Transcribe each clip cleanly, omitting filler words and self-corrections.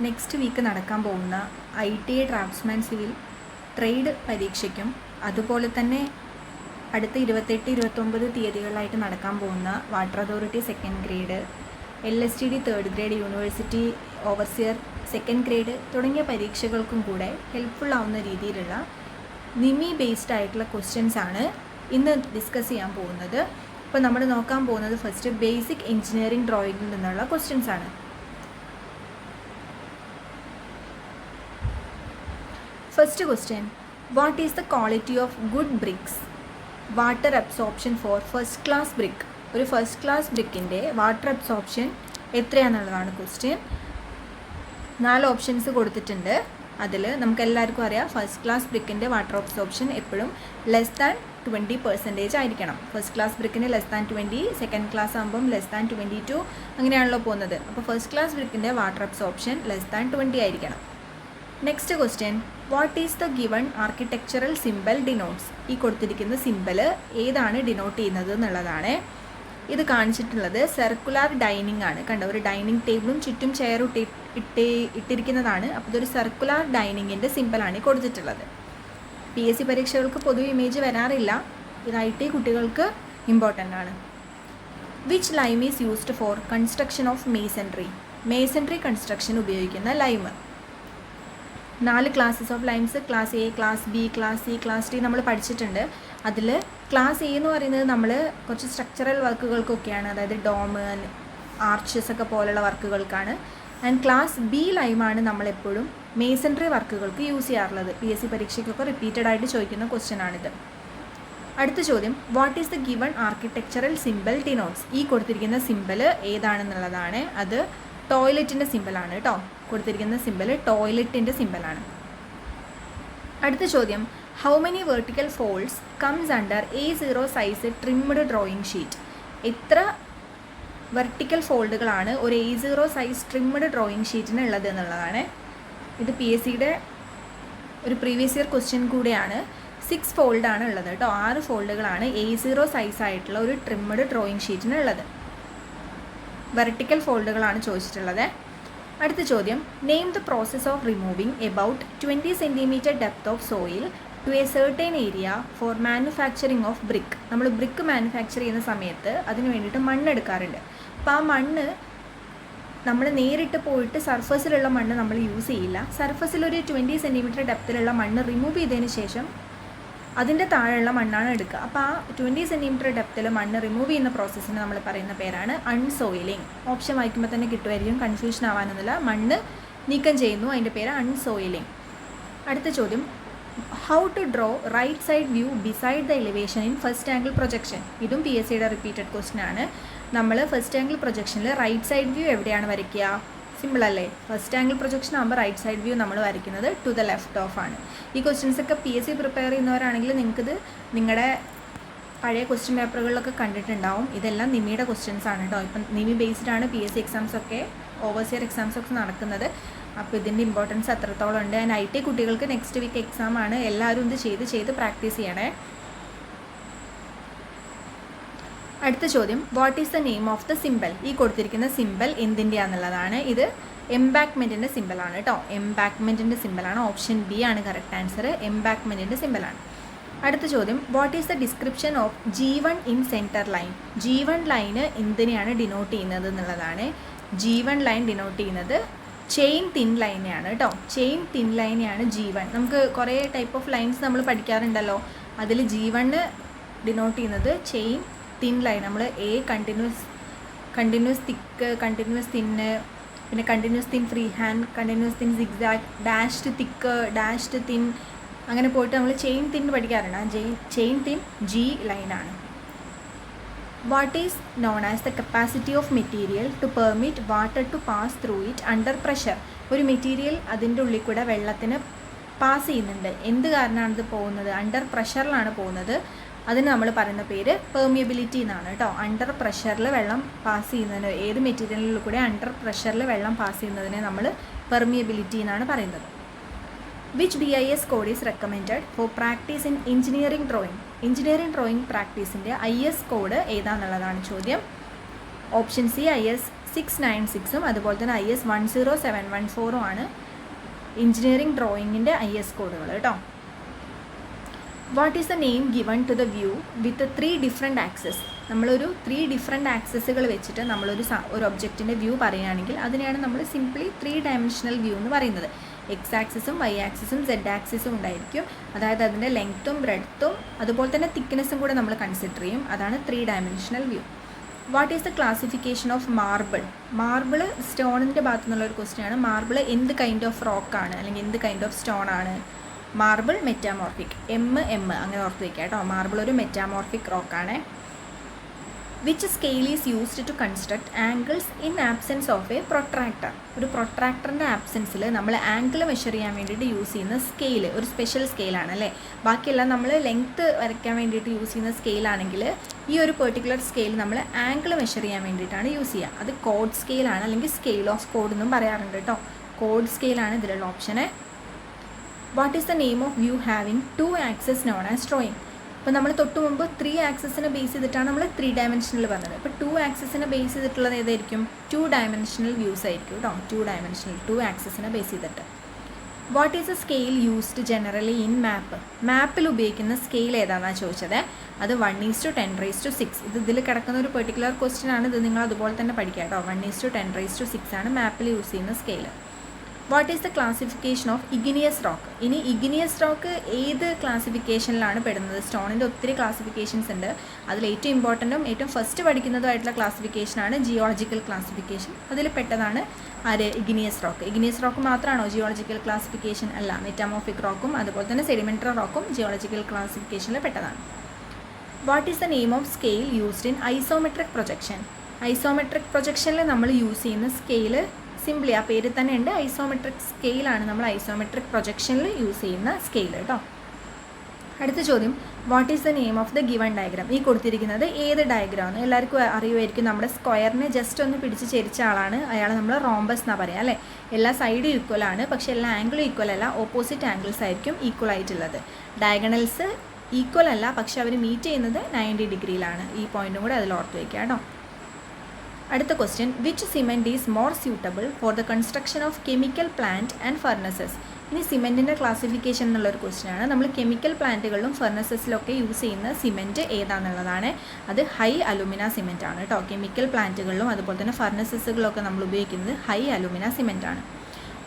Next week നടക്കാൻ പോകുന്ന ITA draughtsman civil trade പരീക്ഷയ്ക്കും അതുപോലെ തന്നെ അടുത്ത 28-29 തീയതികളിലായിട്ട് നടക്കാൻ പോകുന്ന water authority second grade, LSTD third grade, university overseer second grade തുടങ്ങിയ പരീക്ഷകൾക്കും കൂടെ ഹെൽപ്ഫുൾ ആവുന്ന രീതിയിലുള്ള നിമി ബേസ്ഡ് ആയിട്ടുള്ള ക്വസ്റ്റ്യൻസ് ആണ് ഇന്ന് ഡിസ്കസ് ചെയ്യാൻ പോകുന്നത്. അപ്പോൾ നമ്മൾ നോക്കാൻ പോകുന്നത് ഫസ്റ്റ് ബേസിക് എഞ്ചിനീയറിംഗ് ഡ്രോയിങ്ങിൽ നിന്നുള്ള ക്വസ്റ്റ്യൻസ് ആണ്. First question, what is the quality of good bricks? Water absorption for first class brick. ഒരു ഫസ്റ്റ് ക്ലാസ് ബ്രിക്കിൻ്റെ വാട്ടർ അബ്സോർപ്ഷൻ എത്രയാണെന്നുള്ളതാണ് ക്വസ്റ്റ്യൻ. 4 ഓപ്ഷൻസ് കൊടുത്തിട്ടുണ്ട്. അതിൽ നമുക്ക് എല്ലാവർക്കും അറിയാം ഫസ്റ്റ് ക്ലാസ് ബ്രിക്കിൻ്റെ വാട്ടർ അബ്സോർപ്ഷൻ എപ്പോഴും ലെസ് ദാൻ 20% ആയിരിക്കണം. ഫസ്റ്റ് ക്ലാസ് ബ്രിക്കിന് ലെസ് ദാൻ 20, സെക്കൻഡ് ക്ലാസ് ആകുമ്പം ലെസ് ദാൻ 22, അങ്ങനെയാണല്ലോ പോകുന്നത്. അപ്പോൾ ഫസ്റ്റ് ക്ലാസ് ബ്രിക്കിൻ്റെ വാട്ടർ അബ്സോർപ്ഷൻ ലെസ് ദാൻ 20 ആയിരിക്കണം. Next question, what is the given architectural symbol denotes? ഈ കൊടുത്തിരിക്കുന്ന സിംബൽ ഏതാണ് ഡിനോട്ട് ചെയ്യുന്നത് എന്നുള്ളതാണ്. ഇത് കാണിച്ചിട്ടുള്ളത് സർക്കുലർ ഡൈനിങ് ആണ്. കണ്ടോ, ഒരു ഡൈനിങ് ടേബിളും ചുറ്റും ചെയറും ഇട്ടിരിക്കുന്നതാണ്. അപ്പോൾ ഇതൊരു സർക്കുലർ ഡൈനിങ്ങിൻ്റെ സിംബലാണ് കൊടുത്തിട്ടുള്ളത്. PSC പരീക്ഷകൾക്ക് പൊതുവെ ഇമേജ് വരാറില്ല. ഇത് IT കുട്ടികൾക്ക് ഇമ്പോർട്ടൻ്റ് ആണ്. Which lime is used for construction of masonry? Masonry construction ഉപയോഗിക്കുന്ന lime. 4 classes of limes, class A, class B, class C, class D നമ്മൾ പഠിച്ചിട്ടുണ്ട്. അതിൽ ക്ലാസ് A എന്ന് പറയുന്നത് നമ്മൾ കുറച്ച് സ്ട്രക്ചറൽ വർക്കുകൾക്കൊക്കെയാണ്, അതായത് ഡോം, ആർച്ചസ് ഒക്കെ പോലുള്ള വർക്കുകൾക്കാണ്. ആൻഡ് ക്ലാസ് B ലൈമാണ് നമ്മളെപ്പോഴും മേസൺട്രി വർക്കുകൾക്ക് യൂസ് ചെയ്യാറുള്ളത്. PSC പരീക്ഷയ്ക്കൊക്കെ റിപ്പീറ്റഡ് ആയിട്ട് ചോദിക്കുന്ന ക്വസ്റ്റ്യൻ ആണിത്. അടുത്ത ചോദ്യം, what is the given architectural symbol denotes? ഈ കൊടുത്തിരിക്കുന്ന സിംബൽ ഏതാണെന്നുള്ളതാണ്. അത് ടോയ്ലറ്റിൻ്റെ സിംബലാണ് കേട്ടോ. കൊടുത്തിരിക്കുന്ന സിംബൽ ടോയ്ലറ്റിൻ്റെ സിംബലാണ്. അടുത്ത ചോദ്യം, how many vertical folds comes under A0 size trimmed drawing sheet? എത്ര വെർട്ടിക്കൽ ഫോൾഡുകളാണ് ഒരു A0 സൈസ് ട്രിംഡ് ഡ്രോയിങ് ഷീറ്റിന് ഉള്ളത് എന്നുള്ളതാണ്. ഇത് PSCയുടെ ഒരു പ്രീവിയസ് ഇയർ ക്വസ്റ്റ്യൻ കൂടെയാണ്. 6 ഫോൾഡാണ് ഉള്ളത് കേട്ടോ. 6 ഫോൾഡുകളാണ് A0 സൈസ് ആയിട്ടുള്ള ഒരു ട്രിംഡ് ഡ്രോയിങ് ഷീറ്റിന് ഉള്ളത്. വെർട്ടിക്കൽ ഫോൾഡുകളാണ് ചോദിച്ചിട്ടുള്ളത്. അടുത്ത ചോദ്യം, name the process of removing about 20 centimetre depth of soil to a certain area for manufacturing of brick. നമ്മൾ ബ്രിക്ക് മാനുഫാക്ചർ ചെയ്യുന്ന സമയത്ത് അതിന് വേണ്ടിയിട്ട് മണ്ണ് എടുക്കാറുണ്ട്. അപ്പോൾ ആ മണ്ണ് നമ്മൾ നേരിട്ട് പോയിട്ട് സർഫസിലുള്ള മണ്ണ് നമ്മൾ യൂസ് ചെയ്യില്ല. സർഫസിലൊരു 20 സെൻറ്റിമീറ്റർ ഡെപ്തിലുള്ള മണ്ണ് റിമൂവ് ചെയ്തതിന് ശേഷം അതിൻ്റെ താഴെയുള്ള മണ്ണാണ് എടുക്കുക. അപ്പോൾ ആ 20 സെൻറ്റിമീറ്റർ ഡെപ്തിൽ മണ്ണ് റിമൂവ് ചെയ്യുന്ന പ്രോസസ്സിന് നമ്മൾ പറയുന്ന പേരാണ് അൺസോയിലിംഗ്. ഓപ്ഷൻ വായിക്കുമ്പോൾ തന്നെ കിട്ടുമായിരിക്കും, കൺഫ്യൂഷൻ ആവാനൊന്നുമില്ല. മണ്ണ് നീക്കം ചെയ്യുന്നു, അതിൻ്റെ പേര് അൺസോയിലിംഗ്. അടുത്ത ചോദ്യം, how to draw right side view beside the elevation in first angle projection? ഇതും PSCയുടെ റിപ്പീറ്റഡ് ക്വസ്റ്റ്യൻ ആണ്. നമ്മൾ ഫസ്റ്റ് ആംഗിൾ പ്രൊജക്ഷനിൽ റൈറ്റ് സൈഡ് വ്യൂ എവിടെയാണ് വരയ്ക്കുക? സിമ്പിൾ അല്ലേ? ഫസ്റ്റ് ആംഗിൾ പ്രൊജക്ഷൻ ആകുമ്പോൾ റൈറ്റ് സൈഡ് വ്യൂ നമ്മൾ വരയ്ക്കുന്നത് ടു ദ ലെഫ്റ്റ് ഓഫ് ആണ്. ഈ ക്വസ്റ്റ്യൻസ് ഒക്കെ PSC പ്രിപ്പയർ ചെയ്യുന്നവരാണെങ്കിൽ നിങ്ങൾക്കിത് നിങ്ങളുടെ പഴയ ക്വസ്റ്റ്യൻ പേപ്പറുകളിലൊക്കെ കണ്ടിട്ടുണ്ടാവും. ഇതെല്ലാം നിമിയുടെ ക്വസ്റ്റ്യൻസ് ആണ് കേട്ടോ. ഇപ്പം നിമി ബേസ്ഡ് ആണ് PSC എക്സാംസ് ഒക്കെ, ഓവർസിയർ എക്സാംസ് ഒക്കെ നടക്കുന്നത്. അപ്പോൾ ഇതിൻ്റെ ഇമ്പോർട്ടൻസ് അത്രത്തോളം ഉണ്ട്. ആൻഡ് IT കുട്ടികൾക്ക് നെക്സ്റ്റ് വീക്ക് എക്സാം ആണ്. എല്ലാവരും ഇത് ചെയ്ത് പ്രാക്ടീസ് ചെയ്യണേ. അടുത്ത ചോദ്യം, what is the name of the symbol? ഈ കൊടുത്തിരിക്കുന്ന സിംബൽ എന്തിൻ്റെയാണെന്നുള്ളതാണ്. ഇത് എംബാക്ക്മെൻറ്റിൻ്റെ സിംബലാണ് കേട്ടോ. എംബാക്ക്മെൻറ്റിൻ്റെ സിംബലാണ്. ഓപ്ഷൻ B ആണ് കറക്റ്റ് ആൻസർ. എംബാക്ക്മെൻറ്റിൻ്റെ സിംബലാണ്. അടുത്ത ചോദ്യം, what is the description of G1 in centre line? G1 line എന്തിനെയാണ് ഡിനോട്ട് ചെയ്യുന്നത് എന്നുള്ളതാണ്. G1 ലൈൻ ഡിനോട്ട് ചെയ്യുന്നത് ചെയിൻ തിൻ ലൈനെയാണ് കേട്ടോ. ചെയിൻ തിൻ ലൈനെയാണ് G1. നമുക്ക് കുറേ ടൈപ്പ് ഓഫ് ലൈൻസ് നമ്മൾ പഠിക്കാറുണ്ടല്ലോ. അതിൽ G1 ഡിനോട്ട് ചെയ്യുന്നത് ചെയിൻ തിൻ ലൈൻ. നമ്മൾ കണ്ടിന്യൂസ് തിക്ക്, കണ്ടിന്യൂസ് തിന്ന്, പിന്നെ continuous thin free hand, continuous thin zigzag, dashed thick, dashed thin, അങ്ങനെ പോയിട്ട് നമ്മൾ ചെയിൻ തിൻ പഠിക്കാറുണ്ട്. ആ ചെയിൻ തിൻ G ലൈനാണ്. What is known as the capacity of material to permit water to pass through it under pressure? ഒരു material അതിൻ്റെ ഉള്ളിൽ കൂടെ വെള്ളത്തിന് പാസ് ചെയ്യുന്നുണ്ട്. എന്ത് കാരണമാണിത് പോകുന്നത്? അണ്ടർ പ്രഷറിലാണ് പോകുന്നത്. അതിന് നമ്മൾ പറയുന്ന പേര് പെർമിയബിലിറ്റി എന്നാണ് കേട്ടോ. അണ്ടർ പ്രഷറിൽ വെള്ളം പാസ് ചെയ്യുന്നതിന്, ഏത് മെറ്റീരിയലിൽ കൂടെ അണ്ടർ പ്രഷറിൽ വെള്ളം പാസ് ചെയ്യുന്നതിനെ നമ്മൾ പെർമിയബിലിറ്റി എന്നാണ് പറയുന്നത്. Which BIS code is recommended for practice in engineering drawing? Engineering drawing പ്രാക്ടീസിൻ്റെ IS കോഡ് ഏതാണെന്നുള്ളതാണ് ചോദ്യം. ഓപ്ഷൻ C IS 696 അതുപോലെ തന്നെ IS 10714 ആണ് എഞ്ചിനീയറിംഗ് ഡ്രോയിങ്ങിൻ്റെ IS കോഡുകൾ കേട്ടോ. What is the name given to the view with 3 different axes? നമ്മളൊരു 3 different ആക്സസുകൾ വെച്ചിട്ട് ഒരു ഒബ്ജക്റ്റിൻ്റെ വ്യൂ പറയുകയാണെങ്കിൽ അതിനെയാണ് നമ്മൾ സിംപ്ലി 3 ഡയമെൻഷണൽ വ്യൂ എന്ന് പറയുന്നത്. X ആക്സിസും Y ആക്സിസും Z ആക്സിസും ഉണ്ടായിരിക്കും. അതായത് അതിൻ്റെ ലെങ്ത്തും ബ്രെഡ്ത്തും അതുപോലെ തന്നെ തിക്നെസ്സും കൂടെ നമ്മൾ കൺസിഡർ ചെയ്യും. അതാണ് 3 dimensional view. What is the classification of marble? Marble സ്റ്റോണിൻ്റെ ഭാഗത്തു നിന്നുള്ള ഒരു ക്വസ്റ്റ്യൻ ആണ്. മാർബിൾ എന്ത് കൈൻഡ് ഓഫ് റോക്കാണ് അല്ലെങ്കിൽ എന്ത് കൈൻഡ് ഓഫ് സ്റ്റോൺ ആണ്? Marble metamorphic. M അങ്ങനെ ഓർത്ത് വയ്ക്കുക കേട്ടോ. മാർബിൾ ഒരു മെറ്റാമോർഫിക് റോക്കാണ്. Which scale is used to construct angles in absence of a protractor? ഒരു പ്രൊട്രാക്ടറിൻ്റെ ആബ്സെൻസിൽ നമ്മൾ ആംഗിൾ മെഷർ ചെയ്യാൻ വേണ്ടിയിട്ട് യൂസ് ചെയ്യുന്ന സ്കെയിൽ ഒരു സ്പെഷ്യൽ സ്കെയിലാണ് അല്ലേ. ബാക്കിയെല്ലാം നമ്മൾ ലെങ്ത്ത് വരയ്ക്കാൻ വേണ്ടിയിട്ട് യൂസ് ചെയ്യുന്ന സ്കെയിലാണെങ്കിൽ ഈ ഒരു പെർട്ടിക്കുലർ സ്കെയിൽ നമ്മൾ ആംഗിൾ മെഷർ ചെയ്യാൻ വേണ്ടിയിട്ടാണ് യൂസ് ചെയ്യുക. അത് കോഡ് സ്കെയിലാണ് അല്ലെങ്കിൽ സ്കെയിൽ ഓഫ് കോഡ് എന്നും പറയാറുണ്ട് കേട്ടോ. കോഡ് സ്കെയിലാണ് ഇതിലുള്ള ഓപ്ഷന്. What is the name of view having 2 axes known as drawing? അപ്പോൾ നമ്മൾ തൊട്ട് മുമ്പ് 3 ആക്സസിനെ ബേസ് ചെയ്തിട്ടാണ് നമ്മൾ 3 ഡയമെൻഷനിൽ പറഞ്ഞത്. അപ്പോൾ 2 ആക്സസിനെ ബേസ് ചെയ്തിട്ടുള്ളത് ഏതായിരിക്കും? 2 ഡയമെൻഷണൽ വ്യൂസ് ആയിരിക്കും കേട്ടോ. 2 ഡയമെൻഷണൽ 2 ആക്സസിനെ ബേസ് ചെയ്തിട്ട്. What is a scale used generally in map? മാപ്പിൽ ഉപയോഗിക്കുന്ന സ്കെയിൽ ഏതാണെന്നാണ് ചോദിച്ചത്. അത് 1:10⁶. ഇതിൽ കിടക്കുന്ന ഒരു പെർട്ടിക്കുലർ ക്വസ്റ്റ്യൻ ആണ്. ഇത് നിങ്ങൾ അതുപോലെ തന്നെ പഠിക്കുക കേട്ടോ. 1:10⁶ ആണ് മാപ്പിൽ യൂസ് ചെയ്യുന്ന scale. What is the classification of igneous rock? ഇനി ഇഗ്നിയസ് റോക്ക് ഏത് ക്ലാസിഫിക്കേഷനിലാണ് പെടുന്നത്? സ്റ്റോണിൻ്റെ ഒത്തിരി ക്ലാസിഫിക്കേഷൻസ് ഉണ്ട്. അതിൽ ഏറ്റവും ഇമ്പോർട്ടൻറ്റും ഏറ്റവും ഫസ്റ്റ് പഠിക്കുന്നതുമായിട്ടുള്ള ക്ലാസിഫിക്കേഷനാണ് ജിയോളജിക്കൽ ക്ലാസിഫിക്കേഷൻ. അതിൽ പെട്ടതാണ് ഇഗ്നിയസ് റോക്ക്. ഇഗ്നിയസ് റോക്ക് മാത്രമാണോ ജിയോളജിക്കൽ ക്ലാസിഫിക്കേഷൻ? അല്ല. മെറ്റാമോർഫിക് റോക്കും അതുപോലെ തന്നെ സെഡിമെൻ്ററി റോക്കും ജിയോളജിക്കൽ ക്ലാസിഫിക്കേഷനിൽ പെട്ടതാണ്. What is the name of scale used in isometric projection? Isometric പ്രൊജക്ഷനിൽ നമ്മൾ യൂസ് ചെയ്യുന്ന സ്കെയിൽ സിംപ്ലി ആ പേര് തന്നെ ഉണ്ട്, ഐസോമെട്രിക് സ്കെയിലാണ് നമ്മൾ ഐസോമെട്രിക് പ്രൊജക്ഷനിൽ യൂസ് ചെയ്യുന്ന സ്കെയിൽ കേട്ടോ. അടുത്ത ചോദ്യം, what is the name of the given diagram? ഈ കൊടുത്തിരിക്കുന്നത് ഏത് ഡയഗ്രാമാണ്? എല്ലാവർക്കും അറിയുമായിരിക്കും. നമ്മുടെ സ്ക്വയറിനെ ജസ്റ്റ് ഒന്ന് പിടിച്ച് ചെരിച്ച ആളാണ് അയാൾ നമ്മൾ റോംബസ് എന്നാണ് പറയുക അല്ലേ. എല്ലാ സൈഡും ഈക്വലാണ്, പക്ഷേ എല്ലാ ആംഗിളും ഈക്വൽ അല്ല. ഓപ്പോസിറ്റ് ആംഗിൾസ് ആയിരിക്കും ഈക്വൽ ആയിട്ടുള്ളത്. ഡയഗണൽസ് ഈക്വൽ അല്ല, പക്ഷേ അവർ മീറ്റ് ചെയ്യുന്നത് 90 ഡിഗ്രിയിലാണ്. ഈ പോയിൻറ്റും കൂടെ അതിൽ ഓർത്ത് വയ്ക്കുക കേട്ടോ. അടുത്ത question, which cement is more suitable for the construction of chemical plant and furnaces? ഇനി സിമെൻറ്റിൻ്റെ ക്ലാസിഫിക്കേഷൻ എന്നുള്ളൊരു ക്വസ്റ്റ്യനാണ്. നമ്മൾ കെമിക്കൽ പ്ലാന്റുകളിലും ഫർണസസിലൊക്കെ യൂസ് ചെയ്യുന്ന സിമെൻറ്റ് ഏതാണെന്നുള്ളതാണ്. അത് ഹൈ അലുമിന സിമെൻറ്റ് ആണ് കേട്ടോ. കെമിക്കൽ പ്ലാന്റുകളിലും അതുപോലെ തന്നെ ഫർണസസുകളിലൊക്കെ നമ്മൾ ഉപയോഗിക്കുന്നത് ഹൈ അലുമിന സിമെൻറ്റ് ആണ്.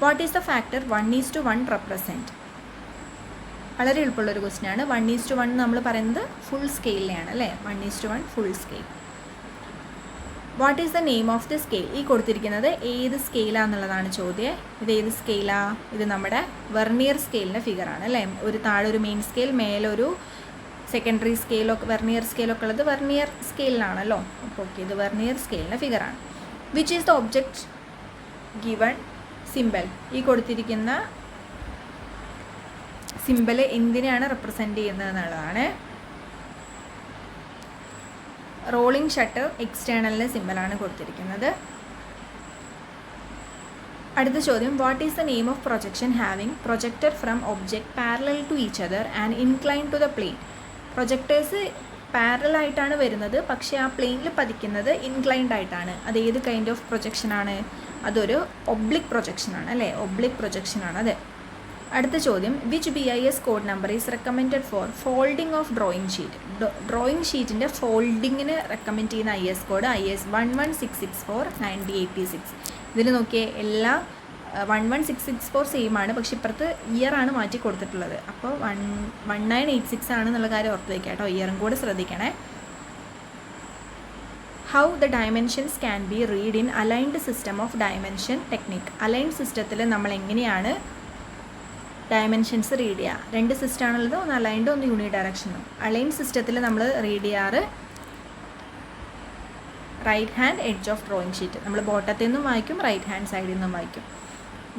What is the factor 1:1 represent? വളരെ എളുപ്പമുള്ളൊരു ക്വസ്റ്റ്യനാണ്. 1:1 നമ്മൾ പറയുന്നത് ഫുൾ സ്കെയിലിനെയാണ് അല്ലേ. 1:1 full scale. What is the name of the scale? ഈ കൊടുത്തിരിക്കുന്നത് ഏത് സ്കെയിലാണെന്നുള്ളതാണ് ചോദ്യം. ഇത് ഏത് സ്കെയിലാ? ഇത് നമ്മുടെ വെർണിയർ സ്കെയിലിൻ്റെ ഫിഗറാണ് അല്ലേ. ഒരു താഴെ ഒരു മെയിൻ സ്കെയിൽ, മേലൊരു സെക്കൻഡറി സ്കെയിലൊക്കെ വെർണിയർ സ്കെയിലൊക്കെ ഉള്ളത് വെർണിയർ സ്കെയിലിനാണല്ലോ. അപ്പോൾ ഓക്കെ, ഇത് വെർണിയർ സ്കെയിലിൻ്റെ ഫിഗറാണ്. Which is the object given symbol? ഈ കൊടുത്തിരിക്കുന്ന സിംബൽ എന്തിനെയാണ് റെപ്രസെൻറ്റ് ചെയ്യുന്നത് എന്നുള്ളതാണ്. റോളിംഗ് ഷട്ടർ എക്സ്റ്റേണലിൻ്റെ സിംബലാണ് കൊടുത്തിരിക്കുന്നത്. അടുത്ത ചോദ്യം, what is the name of projection having projector from object parallel to each other and incline to the plane? Projectors പാരലായിട്ടാണ് വരുന്നത്, പക്ഷേ ആ പ്ലെയിനിൽ പതിക്കുന്നത് ഇൻക്ലൈൻഡ് ആയിട്ടാണ്. അത് ഏത് കൈൻഡ് ഓഫ് പ്രൊജക്ഷനാണ്? അതൊരു ഒബ്ലിക് പ്രൊജക്ഷനാണ് അല്ലേ. ഒബ്ലിക് പ്രൊജക്ഷനാണ് അത്. അടുത്ത ചോദ്യം, which BIS code number is recommended for folding of drawing sheet? Drawing ഷീറ്റിൻ്റെ ഫോൾഡിങ്ങിന് റെക്കമെൻഡ് ചെയ്യുന്ന IS കോഡ് IS 11664/9086. ഇതിൽ നോക്കിയേ, എല്ലാ 11664 സെയിം ആണ്, പക്ഷെ ഇപ്പുറത്ത് ഇയറാണ് മാറ്റി കൊടുത്തിട്ടുള്ളത്. അപ്പോൾ 1986 ആണെന്നുള്ള കാര്യം ഓർത്ത് വയ്ക്കുക കേട്ടോ. ഇയറും കൂടെ ശ്രദ്ധിക്കണേ. How the dimensions can be read in aligned system of dimension technique? Aligned സിസ്റ്റത്തിൽ നമ്മൾ എങ്ങനെയാണ് ഡയമെൻഷൻസ് റീഡ് ചെയ്യുക? 2 സിസ്റ്റമാണുള്ളത്, ഒന്ന് അലൈൻഡ് ഒന്ന് യൂണി ഡയറക്ഷനും. അലൈൻഡ് സിസ്റ്റത്തിൽ നമ്മൾ റീഡ് ചെയ്യാറ് right hand edge of drawing sheet. നമ്മൾ ബോട്ടത്തിൽ നിന്നും വായിക്കും, റൈറ്റ് ഹാൻഡ് സൈഡിൽ നിന്നും വായിക്കും.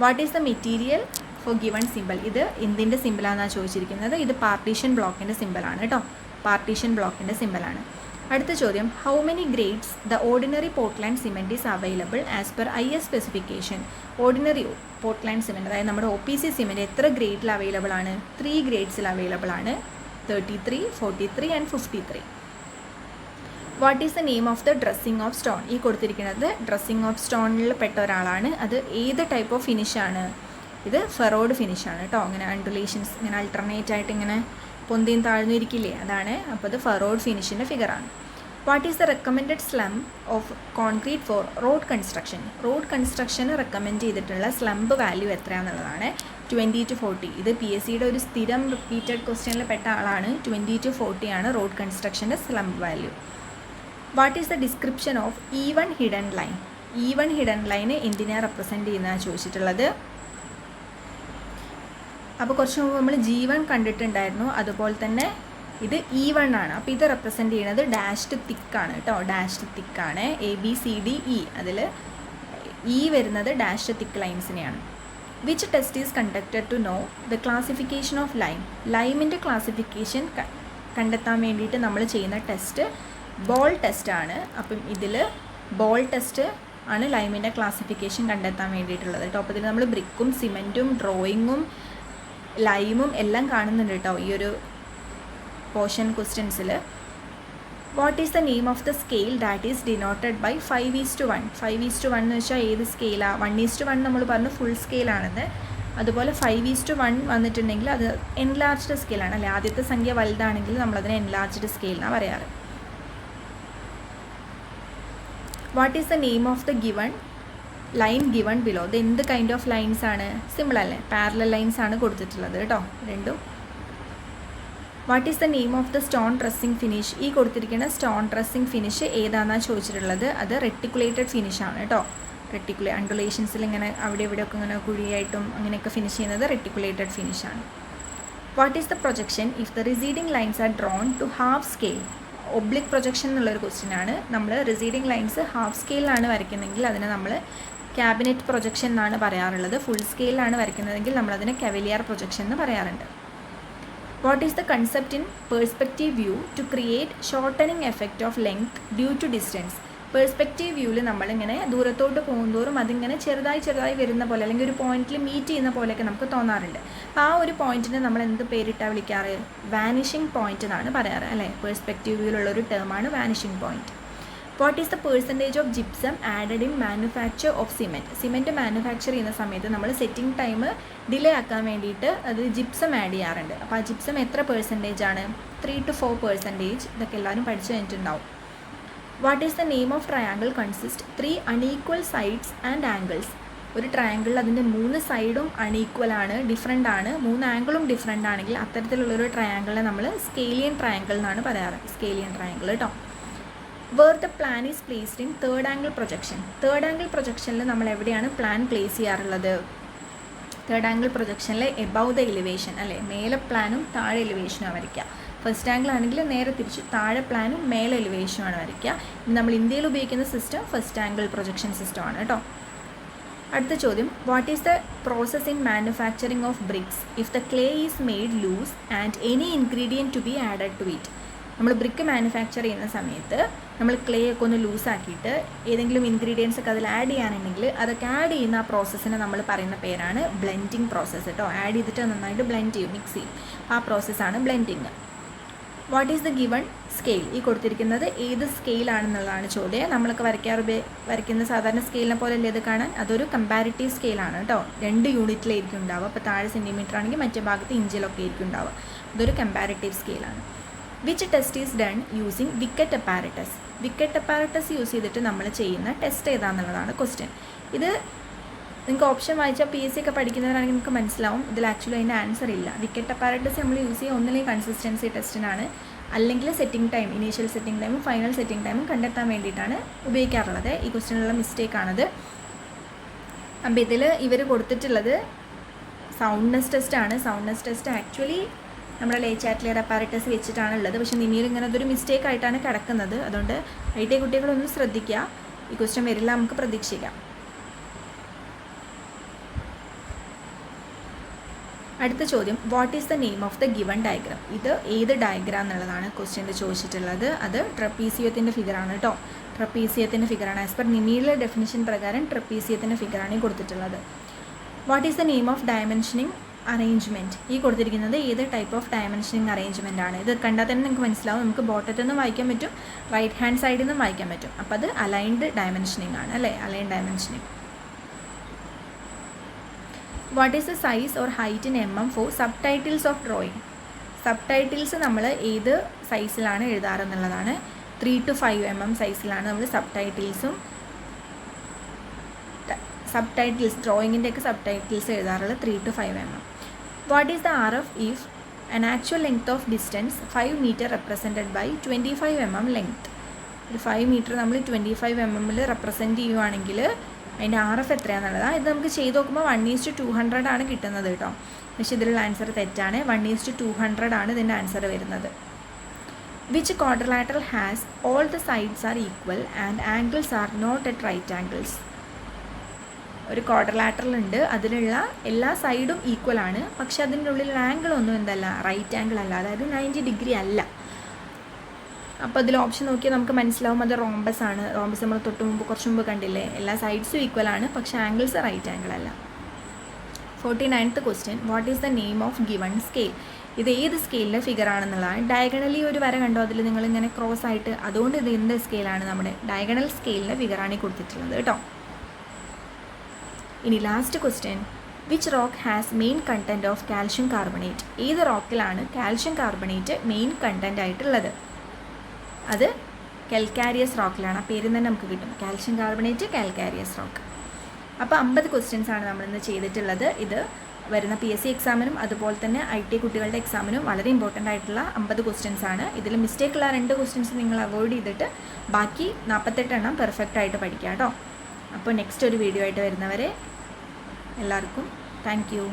What is the material for given symbol? ഇത് എന്തിൻ്റെ സിമ്പിളാണെന്നാണ് ചോദിച്ചിരിക്കുന്നത്. ഇത് പാർട്ടീഷൻ ബ്ലോക്കിൻ്റെ സിമ്പിളാണ് കേട്ടോ. പാർട്ടീഷൻ ബ്ലോക്കിൻ്റെ സിമ്പിളാണ്. അടുത്ത ചോദ്യം, how many grades the ordinary Portland cement is available as per IS specification? Ordinary Portland cement, അതായത് നമ്മുടെ OPC സിമെൻറ്റ് എത്ര ഗ്രേഡിൽ അവൈലബിൾ ആണ്? 3 ഗ്രേഡ്സിൽ അവൈലബിൾ ആണ്. 33, 43 and 53. What is the name of the dressing of stone? ഈ കൊടുത്തിരിക്കുന്നത് ഡ്രസ്സിങ് ഓഫ് സ്റ്റോണിൽ പെട്ട ഒരാളാണ്. അത് ഏത് ടൈപ്പ് ഓഫ് ഫിനിഷാണ്? ഇത് ഫെറോഡ് ഫിനിഷാണ് കേട്ടോ. ഇങ്ങനെ അണ്ടുലേഷൻസ് ഇങ്ങനെ അൾട്ടർനേറ്റ് ആയിട്ട് ഇങ്ങനെ പൊന്തിയും താഴ്ന്നു ഇരിക്കില്ലേ, അതാണ്. അപ്പോൾ ഇത് ഫെറോഡ് ഫിനിഷിൻ്റെ ഫിഗറാണ്. What is the recommended slump of concrete for road construction? Road കൺസ്ട്രക്ഷന് റെക്കമെൻഡ് ചെയ്തിട്ടുള്ള സ്ലംപ് വാല്യൂ എത്രയാണെന്നുള്ളതാണ് 20 to 40. ഇത് PSC ഒരു സ്ഥിരം റിപ്പീറ്റഡ് ക്വസ്റ്റ്യനിൽ പെട്ട ആളാണ്. 20 to 40 ആണ് റോഡ് കൺസ്ട്രക്ഷൻ്റെ slump value. What is the description of even hidden line? Even hidden ലൈന് എന്തിനാണ് റെപ്രസെൻറ്റ് ചെയ്യുന്നതാണ് ചോദിച്ചിട്ടുള്ളത്. അപ്പോൾ കുറച്ച് മുമ്പ് നമ്മൾ G1 കണ്ടിട്ടുണ്ടായിരുന്നു, അതുപോലെ തന്നെ ഇത് E1 ആണ്. അപ്പോൾ ഇത് റെപ്രസെൻറ്റ് ചെയ്യുന്നത് ഡാഷ്ഡ് തിക്കാണ് കേട്ടോ. ഡാഷ്ഡ് തിക്കാണ്. ABCDE അതിൽ E വരുന്നത് ഡാഷ്ഡ് തിക്ക് ലൈൻസിനെയാണ്. Which test is conducted to know the classification of lime? ലൈമിൻ്റെ ക്ലാസിഫിക്കേഷൻ കണ്ടെത്താൻ വേണ്ടിയിട്ട് നമ്മൾ ചെയ്യുന്ന ടെസ്റ്റ് ബോൾ ടെസ്റ്റാണ്. അപ്പം ഇതിൽ ബോൾ ടെസ്റ്റ് ആണ് ലൈമിൻ്റെ ക്ലാസിഫിക്കേഷൻ കണ്ടെത്താൻ വേണ്ടിയിട്ടുള്ളത് കേട്ടോ. അപ്പോൾ ഇതിൽ നമ്മൾ ബ്രിക്കും സിമെൻറ്റും ഡ്രോയിങ്ങും ലൈമും എല്ലാം കാണുന്നുണ്ട് കേട്ടോ ഈ ഒരു പോർഷൻ ക്വസ്റ്റ്യൻസിൽ. What is the name of the scale that is denoted by 5:1? 5:1 എന്ന് വെച്ചാൽ ഏത് സ്കെയിലാണ്? 1:1 നമ്മൾ പറഞ്ഞു ഫുൾ സ്കെയിലാണെന്ന്. അതുപോലെ 5:1 വന്നിട്ടുണ്ടെങ്കിൽ അത് എൻലാർജ്ഡ് സ്കെയിലാണ് അല്ലേ. ആദ്യത്തെ സംഖ്യ വലുതാണെങ്കിൽ നമ്മളതിനെ എൻലാർജ്ഡ് സ്കെയിൽ എന്നാണ് പറയാറ്. What is the name of the given line given below? ഇത് എന്ത് കൈൻഡ് ഓഫ് ലൈൻസ് ആണ്? സിമ്പിൾ അല്ലേ, പാരലൽ ലൈൻസ് ആണ് കൊടുത്തിട്ടുള്ളത് കേട്ടോ രണ്ടും. What is the name of the stone dressing finish? ഈ കൊടുത്തിരിക്കുന്ന സ്റ്റോൺ ഡ്രസ്സിങ് ഫിനിഷ് ഏതാണെന്നാണ് ചോദിച്ചിട്ടുള്ളത്. അത് റെറ്റിക്കുലേറ്റഡ് ഫിനിഷാണ് കേട്ടോ. അണ്ടുലേഷൻസിൽ ഇങ്ങനെ അവിടെ ഇവിടെയൊക്കെ ഇങ്ങനെ കുഴിയായിട്ടും അങ്ങനെയൊക്കെ ഫിനിഷ് ചെയ്യുന്നത് റെറ്റിക്കുലേറ്റഡ് ഫിനിഷാണ്. What is the projection if the receding lines are drawn to half scale? Oblique projection എന്നുള്ളൊരു ക്വസ്റ്റ്യൻ ആണ്. നമ്മൾ റിസീഡിങ് ലൈൻസ് ഹാഫ് സ്കെയിലാണ് വരയ്ക്കുന്നതെങ്കിൽ അതിനെ നമ്മൾ ക്യാബിനറ്റ് പ്രൊജക്ഷൻ എന്നാണ് പറയാറുള്ളത്. ഫുൾ സ്കെയിലാണ് വരയ്ക്കുന്നതെങ്കിൽ നമ്മളതിനെ കവലിയർ പ്രൊജക്ഷൻ എന്ന് പറയാറുണ്ട്. What is the concept in perspective view to create shortening effect of length due to distance? Perspective വ്യൂവിൽ നമ്മളിങ്ങനെ ദൂരത്തോട്ട് പോകുന്തോറും അതിങ്ങനെ ചെറുതായി വരുന്ന പോലെ അല്ലെങ്കിൽ ഒരു പോയിന്റിൽ മീറ്റ് ചെയ്യുന്ന പോലെയൊക്കെ നമുക്ക് തോന്നാറുണ്ട്. ആ ഒരു പോയിന്റിനെ നമ്മൾ എന്ത് പേരിട്ടാണ് വിളിക്കാറ്? വാനിഷിംഗ് പോയിന്റ് എന്നാണ് പറയാറ് അല്ലേ. പേഴ്സ്പെക്റ്റീവ് വ്യൂവിലുള്ളൊരു ടേമാണ് vanishing point. What is the percentage of gypsum added in manufacture of cement? Cement manufacture ചെയ്യുന്ന സമയത്ത് നമ്മൾ സെറ്റിംഗ് ടൈം ഡിലേ ആക്കാൻ വേണ്ടിയിട്ട് അത് ജിപ്സം ആഡ് ചെയ്യാറുണ്ട്. അപ്പോൾ ആ ജിപ്സം എത്ര പെർസെൻറ്റേജ് ആണ്? 3 to 4%. ഇതൊക്കെ എല്ലാവരും പഠിച്ചു കഴിഞ്ഞിട്ടുണ്ടാവും. What is the name of triangle consist 3 unequal sides and angles? ഒരു ട്രയാങ്കിളിൽ അതിൻ്റെ 3 സൈഡും അൺഈക്വൽ ആണ്, ഡിഫറെൻ്റ് ആണ്, 3 ആംഗിളും ഡിഫറെൻ്റ് ആണെങ്കിൽ അത്തരത്തിലുള്ളൊരു ട്രയാങ്കിളിനെ നമ്മൾ സ്കെയിലിയൻ ട്രയാങ്കിൾ എന്നാണ് പറയാറ്. സ്കെയിലിയൻ ട്രയാങ്കിൾ കേട്ടോ. Where the plan is placed in third angle projection? Third angle പ്രൊജക്ഷനിൽ നമ്മൾ എവിടെയാണ് പ്ലാൻ പ്ലേസ് ചെയ്യാറുള്ളത്? തേർഡ് ആംഗിൾ പ്രൊജക്ഷനിൽ എബവ് ദ എലിവേഷൻ അല്ലേ. മേലെ പ്ലാനും താഴെ എലിവേഷനും വരയ്ക്കുക. ഫസ്റ്റ് ആംഗിൾ ആണെങ്കിൽ നേരെ തിരിച്ച് താഴെ പ്ലാനും മേലെ എലിവേഷനുമാണ് വരയ്ക്കുക. നമ്മൾ ഇന്ത്യയിൽ ഉപയോഗിക്കുന്ന സിസ്റ്റം ഫസ്റ്റ് ആംഗിൾ പ്രൊജക്ഷൻ സിസ്റ്റമാണ് കേട്ടോ. അടുത്ത ചോദ്യം, what is the process in manufacturing of bricks if the clay is made loose and any ingredient to be added to it? നമ്മൾ ബ്രിക്ക് മാനുഫാക്ചർ ചെയ്യുന്ന സമയത്ത് നമ്മൾ ക്ലേ ഒക്കെ ഒന്ന് ലൂസാക്കിയിട്ട് ഏതെങ്കിലും ഇൻഗ്രീഡിയൻസ് ഒക്കെ അതിൽ ആഡ് ചെയ്യാനുണ്ടെങ്കിൽ അതൊക്കെ ആഡ് ചെയ്യുന്ന ആ പ്രോസസ്സിനെ നമ്മൾ പറയുന്ന പേരാണ് ബ്ലെൻഡിങ് പ്രോസസ്സ് കേട്ടോ. ആഡ് ചെയ്തിട്ട് നന്നായിട്ട് ബ്ലെൻഡ് ചെയ്യും, മിക്സ് ചെയ്യും. ആ പ്രോസസ്സാണ് blending. What is the given scale? ഈ കൊടുത്തിരിക്കുന്നത് ഏത് സ്കെയിലാണെന്നുള്ളതാണ് ചോദ്യം. നമ്മളൊക്കെ വരയ്ക്കുന്ന സാധാരണ സ്കെയിലിനെ പോലെ അല്ലേ ഇത് കാണാൻ? അതൊരു കമ്പാരിറ്റീവ് സ്കെയിലാണ് കേട്ടോ. 2 യൂണിറ്റിലായിരിക്കും ഉണ്ടാവുക. അപ്പോൾ താഴെ സെൻറ്റിമീറ്റർ ആണെങ്കിൽ മറ്റേ ഭാഗത്ത് ഇഞ്ചിലൊക്കെ ആയിരിക്കും ഉണ്ടാവുക. ഇതൊരു കമ്പാരിറ്റീവ് സ്കെയിലാണ്. Which test is done using Vicat apparatus? Vicat apparatus use ചെയ്തിട്ട് നമ്മൾ ചെയ്യുന്ന ടെസ്റ്റ് ഏതാണെന്നുള്ളതാണ് ക്വസ്റ്റ്യൻ. ഇത് നിങ്ങൾക്ക് ഓപ്ഷൻ വായിച്ചാൽ PSC ഒക്കെ പഠിക്കുന്നവരാണെങ്കിൽ നിങ്ങൾക്ക് മനസ്സിലാവും. ഇതിൽ ആക്ച്വലി അതിൻ്റെ ആൻസർ ഇല്ല. വിക്കറ്റ് അപ്പാരറ്റസ് നമ്മൾ യൂസ് ചെയ്യുക ഒന്നില്ലെങ്കിൽ കൺസിസ്റ്റൻസി ടെസ്റ്റിനാണ്, അല്ലെങ്കിൽ സെറ്റിംഗ് ടൈം, ഇനീഷ്യൽ സെറ്റിംഗ് ടൈമും ഫൈനൽ സെറ്റിംഗ് ടൈമും കണ്ടെത്താൻ വേണ്ടിയിട്ടാണ് ഉപയോഗിക്കാറുള്ളത്. ഈ ക്വസ്റ്റ്യനിലുള്ള മിസ്റ്റേക്കാണത്. അപ്പോൾ ഇതിൽ ഇവർ കൊടുത്തിട്ടുള്ളത് സൗണ്ട്നെസ് ടെസ്റ്റാണ്. സൗണ്ട്നെസ് ടെസ്റ്റ് ആക്ച്വലി നമ്മുടെ ലേച്ചാറ്റ്ലിയർ അപ്പാരറ്റസ് വെച്ചിട്ടാണുള്ളത്. പക്ഷേ നിന്നിൽ ഇങ്ങനെ അതൊരു മിസ്റ്റേക്ക് ആയിട്ടാണ് കിടക്കുന്നത്. അതുകൊണ്ട് IT കുട്ടികളൊന്ന് ശ്രദ്ധിക്കുക. ഈ ക്വസ്റ്റ്യൻ വരില്ല, നമുക്ക് പ്രതീക്ഷിക്കാം. അടുത്ത ചോദ്യം, what is the name of the given diagram? ഇത് ഏത് ഡയഗ്രാം എന്നുള്ളതാണ് ക്വസ്റ്റ്യനിൽ ചോദിച്ചിട്ടുള്ളത്. അത് ട്രപ്പീസിയത്തിൻ്റെ ഫിഗറാണ് കേട്ടോ. ട്രപ്പീസിയത്തിൻ്റെ ഫിഗറാണ്. ആസ് പെർ നിമിയിലെ ഡെഫിനിഷൻ പ്രകാരം ട്രപ്പീസിയത്തിൻ്റെ ഫിഗറാണ് കൊടുത്തിട്ടുള്ളത്. What is the name of dimensioning arrangement, ഈ കൊടുത്തിരിക്കുന്നത് ഏത് ടൈപ്പ് ഓഫ് ഡയമെൻഷനിങ് അറേഞ്ച്മെൻ്റ് ആണ്. ഇത് കണ്ടാൽ തന്നെ നിങ്ങൾക്ക് മനസ്സിലാവും. നമുക്ക് ബോട്ടത്തിൽ നിന്നും വായിക്കാൻ പറ്റും, റൈറ്റ് ഹാൻഡ് സൈഡിൽ നിന്നും വായിക്കാൻ പറ്റും. അപ്പോൾ അത് അലൈൻഡ് ഡയമെൻഷനിങ് ആണ് അല്ലേ, aligned dimensioning. What is the size or height in mm for subtitles of drawing? Subtitles നമ്മൾ ഏത് സൈസിലാണ് എഴുതാറെന്നുള്ളതാണ്. 3 to 5 mm സൈസിലാണ് നമ്മൾ സബ് ടൈറ്റിൽസും സബ് ടൈറ്റിൽസ് ഡ്രോയിങ്ങിൻ്റെയൊക്കെ സബ് ടൈറ്റിൽസ് എഴുതാറുള്ളത് 3 to 5 mm. What is the RF ഇഫ് an actual length of distance 5 meter represented by 25 mm length? ഒരു 5 meter നമ്മൾ 25 mm റെപ്രസെൻറ്റ് ചെയ്യുവാണെങ്കിൽ അതിൻ്റെ RF എത്രയാണെന്നുള്ളതാണ്. ഇത് നമുക്ക് ചെയ്ത് നോക്കുമ്പോൾ 1:200 ആണ് കിട്ടുന്നത് കേട്ടോ. പക്ഷേ ഇതിലുള്ള ആൻസർ തെറ്റാണ്. 1:200 ആണ് ഇതിൻ്റെ ആൻസർ വരുന്നത്. Which quadrilateral has all the sides are equal and angles are not at right angles? ഒരു ക്വാഡ്രിലാറ്ററൽ ഉണ്ട്, അതിലുള്ള എല്ലാ സൈഡും ഈക്വൽ ആണ്, പക്ഷെ അതിൻ്റെ ഉള്ളിൽ ആംഗിൾ ഒന്നും എന്തല്ല, റൈറ്റ് ആംഗിൾ അല്ല, അതായത് 90 ഡിഗ്രി അല്ല. അപ്പോൾ അതിൽ ഓപ്ഷൻ നോക്കിയാൽ നമുക്ക് മനസ്സിലാവും അത് റോംബസ് ആണ്. റോംബസ് നമ്മൾ കുറച്ച് മുമ്പ് കണ്ടില്ലേ, എല്ലാ സൈഡ്സും ഈക്വൽ ആണ്, പക്ഷേ ആംഗിൾസ് റൈറ്റ് ആംഗിൾ അല്ല. 49th question, what is the name of given scale? ഇത് ഏത് സ്കെയിലിൻ്റെ ഫിഗർ ആണെന്നുള്ളതാണ്. ഡയഗണലി ഒരു വര കണ്ടോ, അതിൽ നിങ്ങളിങ്ങനെ ക്രോസ് ആയിട്ട്, അതുകൊണ്ട് ഇത് എന്ത് സ്കെയിലാണ്, നമ്മുടെ ഡയഗണൽ സ്കെയിലിൻ്റെ ഫിഗറാണ് ഈ കൊടുത്തിട്ടുള്ളത് കേട്ടോ. ഇനി last question, which rock has main content of calcium carbonate? ഏത് റോക്കിലാണ് കാൽഷ്യം കാർബണേറ്റ് മെയിൻ കണ്ടൻറ്റ് ആയിട്ടുള്ളത്? അത് കാൽക്കാരിയസ് റോക്കിലാണ്. ആ പേരിൽ തന്നെ നമുക്ക് കിട്ടും, കാൽഷ്യം കാർബണേറ്റ് കാൽക്കാരിയസ് റോക്ക്. അപ്പോൾ 50 ക്വസ്റ്റ്യൻസ് ആണ് നമ്മളിന്ന് ചെയ്തിട്ടുള്ളത്. ഇത് വരുന്ന PSC എക്സാമിനും അതുപോലെ തന്നെ IT കുട്ടികളുടെ എക്സാമിനും വളരെ ഇമ്പോർട്ടൻ്റ് ആയിട്ടുള്ള 50 ക്വസ്റ്റ്യൻസ് ആണ്. ഇതിൽ മിസ്റ്റേക്കുള്ള 2 ക്വസ്റ്റ്യൻസ് നിങ്ങൾ അവോയ്ഡ് ചെയ്തിട്ട് ബാക്കി 48 എണ്ണം പെർഫെക്റ്റ് ആയിട്ട് പഠിക്കുക കേട്ടോ. അപ്പോൾ നെക്സ്റ്റ് ഒരു വീഡിയോ ആയിട്ട് വരുന്നവരെ എല്ലാവർക്കും താങ്ക് യു.